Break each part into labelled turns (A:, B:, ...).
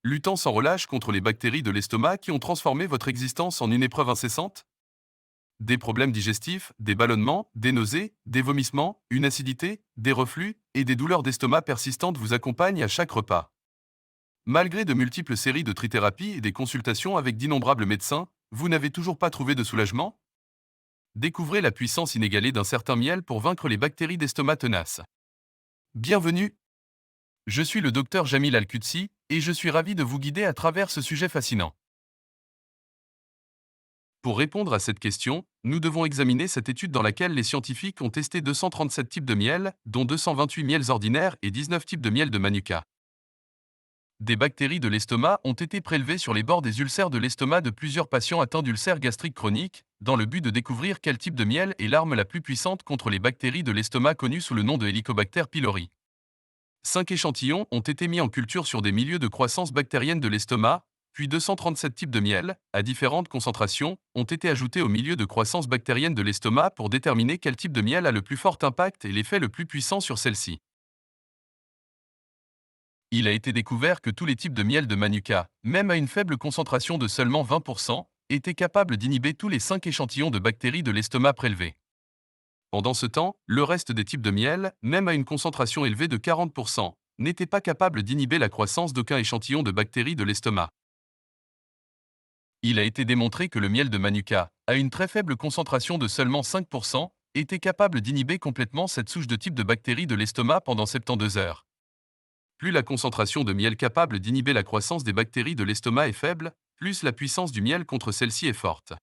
A: luttant sans relâche contre les bactéries de l'estomac qui ont transformé votre existence en une épreuve incessante? Des problèmes digestifs, des ballonnements, des nausées, des vomissements, une acidité, des reflux et des douleurs d'estomac persistantes vous accompagnent à chaque repas. Malgré de multiples séries de trithérapies et des consultations avec d'innombrables médecins, vous n'avez toujours pas trouvé de soulagement? Découvrez la puissance inégalée d'un certain miel pour vaincre les bactéries d'estomac tenaces. Bienvenue, je suis le docteur Jamil Al-Qudsi et je suis ravi de vous guider à travers ce sujet fascinant. Pour répondre à cette question, nous devons examiner cette étude dans laquelle les scientifiques ont testé 237 types de miel, dont 228 miels ordinaires et 19 types de miel de Manuka. Des bactéries de l'estomac ont été prélevées sur les bords des ulcères de l'estomac de plusieurs patients atteints d'ulcères gastriques chroniques, dans le but de découvrir quel type de miel est l'arme la plus puissante contre les bactéries de l'estomac connues sous le nom de Helicobacter pylori. 5 échantillons ont été mis en culture sur des milieux de croissance bactérienne de l'estomac, puis 237 types de miel, à différentes concentrations, ont été ajoutés au milieu de croissance bactérienne de l'estomac pour déterminer quel type de miel a le plus fort impact et l'effet le plus puissant sur celle-ci. Il a été découvert que tous les types de miel de Manuka, même à une faible concentration de seulement 20%, étaient capables d'inhiber tous les 5 échantillons de bactéries de l'estomac prélevés. Pendant ce temps, le reste des types de miel, même à une concentration élevée de 40%, n'étaient pas capables d'inhiber la croissance d'aucun échantillon de bactéries de l'estomac. Il a été démontré que le miel de Manuka, à une très faible concentration de seulement 5%, était capable d'inhiber complètement cette souche de type de bactéries de l'estomac pendant 72 heures. Plus la concentration de miel capable d'inhiber la croissance des bactéries de l'estomac est faible, plus la puissance du miel contre celle-ci est forte.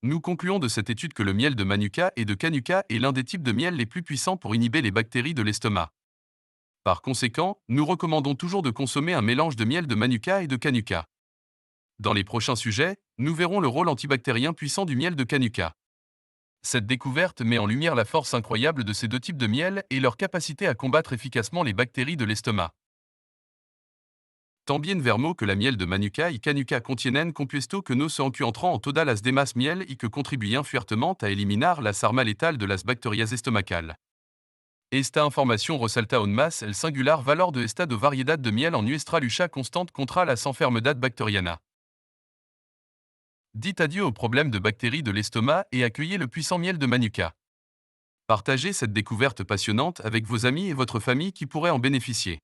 A: Nous concluons de cette étude que le miel de Manuka et de Kanuka est l'un des types de miel les plus puissants pour inhiber les bactéries de l'estomac. Par conséquent, nous recommandons toujours de consommer un mélange de miel de Manuka et de Kanuka. Dans les prochains sujets, nous verrons le rôle antibactérien puissant du miel de Kanuka. Cette découverte met en lumière la force incroyable de ces deux types de miel et leur capacité à combattre efficacement les bactéries de l'estomac. Tant bien vermo que la miel de Manuka y Kanuka contienen compuesto que no se encuentrant en todas las demás miel y que contribuyen fuertemente a eliminar las armas letales de las bacterias estomacales. Esta información resalta aún más el singular valor de esta de variedad de miel en nuestra lucha constante contra las enfermedad bacteriana. Dites adieu aux problèmes de bactéries de l'estomac et accueillez le puissant miel de Manuka. Partagez cette découverte passionnante avec vos amis et votre famille qui pourraient en bénéficier.